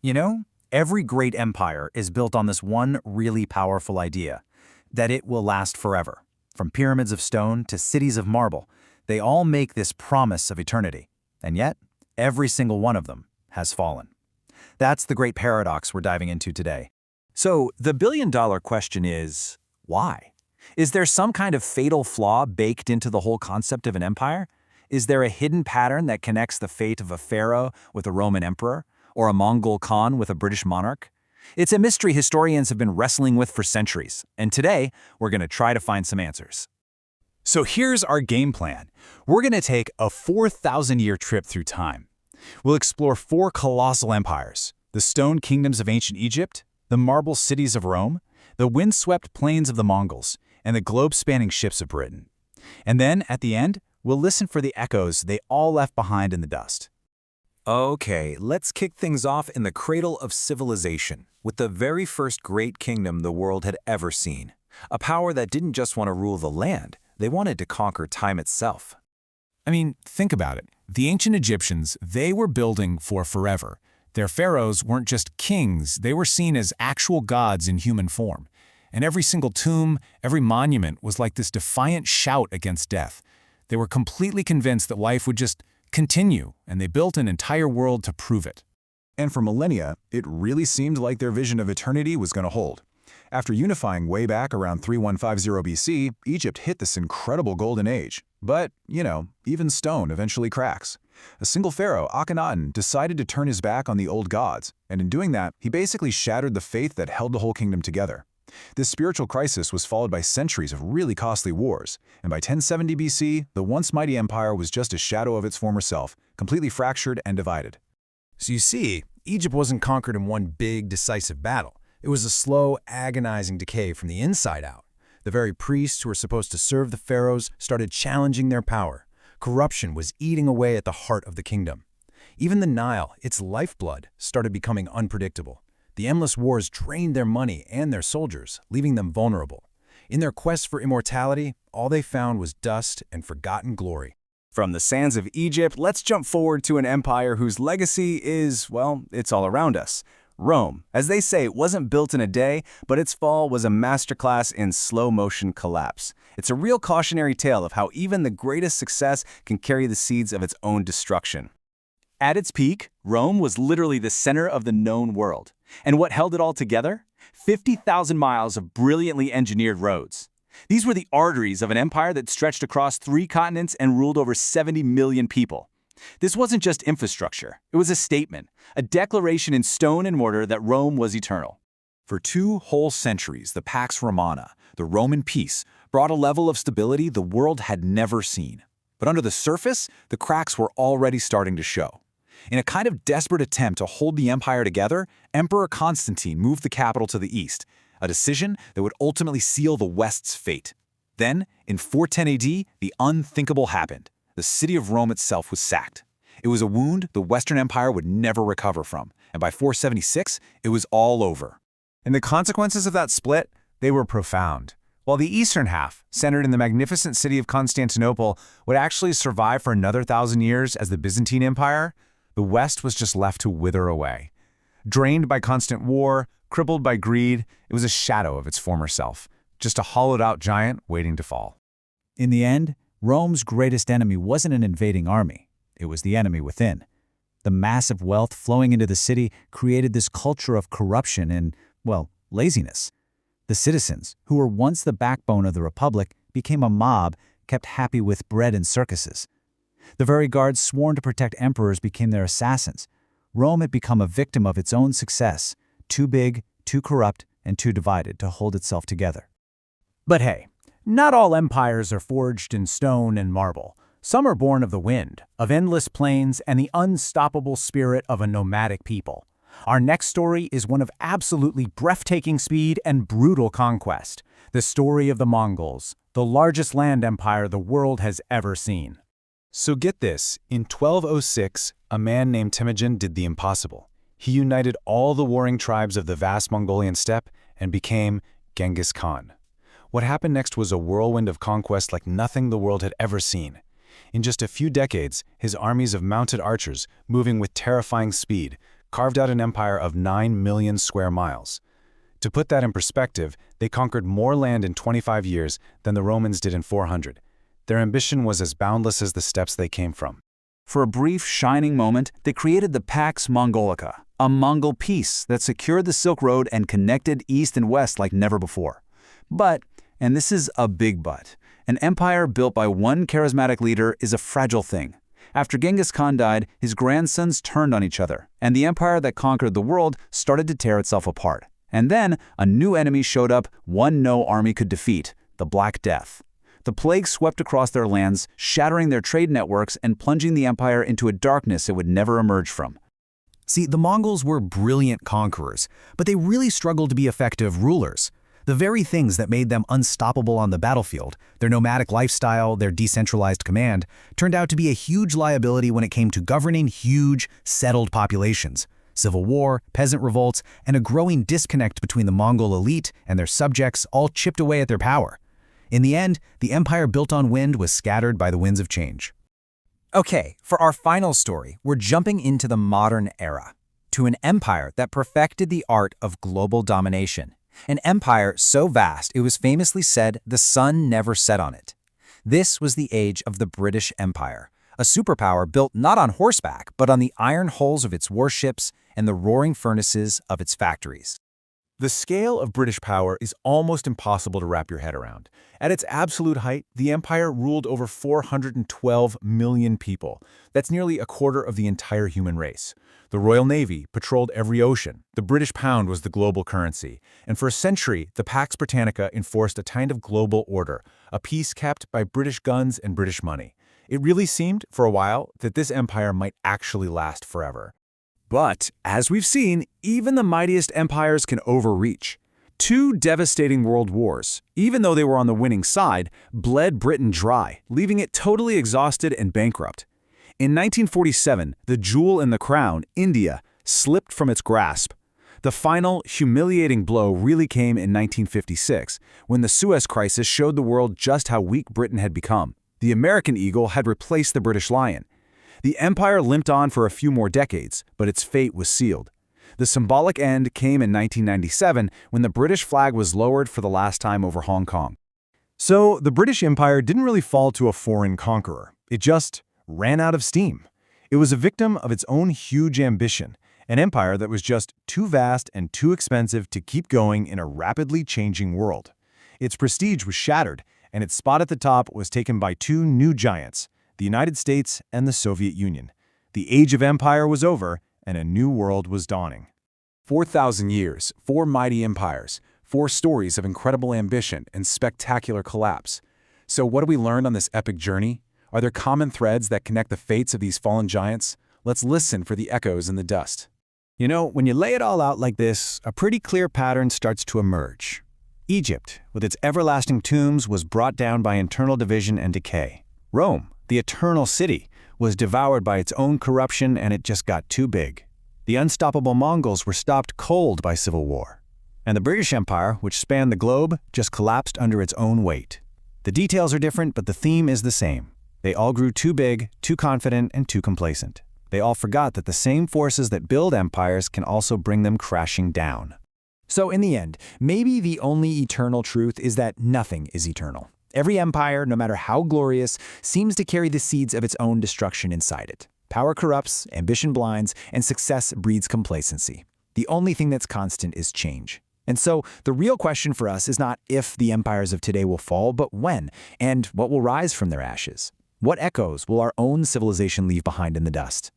You know, every great empire is built on this one really powerful idea, that it will last forever. From pyramids of stone to cities of marble, they all make this promise of eternity. And yet, every single one of them has fallen. That's the great paradox we're diving into today. So, the billion-dollar question is, why? Is there some kind of fatal flaw baked into the whole concept of an empire? Is there a hidden pattern that connects the fate of a pharaoh with a Roman emperor, or a Mongol Khan with a British monarch? It's a mystery historians have been wrestling with for centuries, and today we're going to try to find some answers. So here's our game plan. We're going to take a 4,000-year trip through time. We'll explore 4 colossal empires: the stone kingdoms of ancient Egypt, the marble cities of Rome, the windswept plains of the Mongols, and the globe-spanning ships of Britain. And then, at the end, we'll listen for the echoes they all left behind in the dust. Okay, let's kick things off in the cradle of civilization, with the very first great kingdom the world had ever seen. A power that didn't just want to rule the land, they wanted to conquer time itself. I mean, think about it. The ancient Egyptians, they were building for forever. Their pharaohs weren't just kings, they were seen as actual gods in human form. And every single tomb, every monument was like this defiant shout against death. They were completely convinced that life would just continue, and they built an entire world to prove it. And for millennia, it really seemed like their vision of eternity was going to hold. After unifying way back around 3150 BC, Egypt hit this incredible golden age. But, even stone eventually cracks. A single pharaoh, Akhenaten, decided to turn his back on the old gods, and in doing that, he basically shattered the faith that held the whole kingdom together. This spiritual crisis was followed by centuries of really costly wars, and by 1070 BC, the once mighty empire was just a shadow of its former self, completely fractured and divided. So you see, Egypt wasn't conquered in one big, decisive battle. It was a slow, agonizing decay from the inside out. The very priests who were supposed to serve the pharaohs started challenging their power. Corruption was eating away at the heart of the kingdom. Even the Nile, its lifeblood, started becoming unpredictable. The endless wars drained their money and their soldiers, leaving them vulnerable. In their quest for immortality, all they found was dust and forgotten glory. From the sands of Egypt, let's jump forward to an empire whose legacy is, well, it's all around us. Rome. As they say, it wasn't built in a day, but its fall was a masterclass in slow-motion collapse. It's a real cautionary tale of how even the greatest success can carry the seeds of its own destruction. At its peak, Rome was literally the center of the known world. And what held it all together? 50,000 miles of brilliantly engineered roads. These were the arteries of an empire that stretched across 3 continents and ruled over 70 million people. This wasn't just infrastructure, it was a statement, a declaration in stone and mortar that Rome was eternal. For 2 whole centuries, the Pax Romana, the Roman peace, brought a level of stability the world had never seen. But under the surface, the cracks were already starting to show. In a kind of desperate attempt to hold the empire together, Emperor Constantine moved the capital to the east, a decision that would ultimately seal the West's fate. Then, in 410 AD, the unthinkable happened. The city of Rome itself was sacked. It was a wound the Western Empire would never recover from, and by 476, it was all over. And the consequences of that split, they were profound. While the eastern half, centered in the magnificent city of Constantinople, would actually survive for another 1,000 years as the Byzantine Empire, the West was just left to wither away. Drained by constant war, crippled by greed, it was a shadow of its former self, just a hollowed-out giant waiting to fall. In the end, Rome's greatest enemy wasn't an invading army. It was the enemy within. The massive wealth flowing into the city created this culture of corruption and, well, laziness. The citizens, who were once the backbone of the republic, became a mob kept happy with bread and circuses. The very guards sworn to protect emperors became their assassins. Rome had become a victim of its own success, too big, too corrupt, and too divided to hold itself together. But hey, not all empires are forged in stone and marble. Some are born of the wind, of endless plains, and the unstoppable spirit of a nomadic people. Our next story is one of absolutely breathtaking speed and brutal conquest. The story of the Mongols, the largest land empire the world has ever seen. So get this, in 1206, a man named Temujin did the impossible. He united all the warring tribes of the vast Mongolian steppe and became Genghis Khan. What happened next was a whirlwind of conquest like nothing the world had ever seen. In just a few decades, his armies of mounted archers, moving with terrifying speed, carved out an empire of 9 million square miles. To put that in perspective, they conquered more land in 25 years than the Romans did in 400. Their ambition was as boundless as the steppes they came from. For a brief, shining moment, they created the Pax Mongolica, a Mongol peace that secured the Silk Road and connected East and West like never before. But, and this is a big but, an empire built by one charismatic leader is a fragile thing. After Genghis Khan died, his grandsons turned on each other, and the empire that conquered the world started to tear itself apart. And then, a new enemy showed up, one no army could defeat, the Black Death. The plague swept across their lands, shattering their trade networks and plunging the empire into a darkness it would never emerge from. See, the Mongols were brilliant conquerors, but they really struggled to be effective rulers. The very things that made them unstoppable on the battlefield, their nomadic lifestyle, their decentralized command, turned out to be a huge liability when it came to governing huge, settled populations. Civil war, peasant revolts, and a growing disconnect between the Mongol elite and their subjects all chipped away at their power. In the end, the empire built on wind was scattered by the winds of change. Okay, for our final story, we're jumping into the modern era, to an empire that perfected the art of global domination. An empire so vast it was famously said the sun never set on it. This was the age of the British Empire, a superpower built not on horseback, but on the iron hulls of its warships and the roaring furnaces of its factories. The scale of British power is almost impossible to wrap your head around. At its absolute height, the empire ruled over 412 million people. That's nearly a quarter of the entire human race. The Royal Navy patrolled every ocean. The British pound was the global currency. And for a century, the Pax Britannica enforced a kind of global order, a peace kept by British guns and British money. It really seemed, for a while, that this empire might actually last forever. But, as we've seen, even the mightiest empires can overreach. Two devastating world wars, even though they were on the winning side, bled Britain dry, leaving it totally exhausted and bankrupt. In 1947, the jewel in the crown, India, slipped from its grasp. The final, humiliating blow really came in 1956, when the Suez Crisis showed the world just how weak Britain had become. The American eagle had replaced the British lion. The empire limped on for a few more decades, but its fate was sealed. The symbolic end came in 1997 when the British flag was lowered for the last time over Hong Kong. So the British Empire didn't really fall to a foreign conqueror. It just ran out of steam. It was a victim of its own huge ambition, an empire that was just too vast and too expensive to keep going in a rapidly changing world. Its prestige was shattered, and its spot at the top was taken by two new giants, the United States and the Soviet Union. The age of empire was over, and a new world was dawning. 4,000 years, 4 mighty empires, 4 stories of incredible ambition and spectacular collapse. So what do we learn on this epic journey? Are there common threads that connect the fates of these fallen giants? Let's listen for the echoes in the dust. You know, when you lay it all out like this, a pretty clear pattern starts to emerge. Egypt, with its everlasting tombs, was brought down by internal division and decay. Rome, the eternal city, was devoured by its own corruption, and it just got too big. The unstoppable Mongols were stopped cold by civil war. And the British Empire, which spanned the globe, just collapsed under its own weight. The details are different, but the theme is the same. They all grew too big, too confident, and too complacent. They all forgot that the same forces that build empires can also bring them crashing down. So in the end, maybe the only eternal truth is that nothing is eternal. Every empire, no matter how glorious, seems to carry the seeds of its own destruction inside it. Power corrupts, ambition blinds, and success breeds complacency. The only thing that's constant is change. And so the real question for us is not if the empires of today will fall, but when, and what will rise from their ashes. What echoes will our own civilization leave behind in the dust?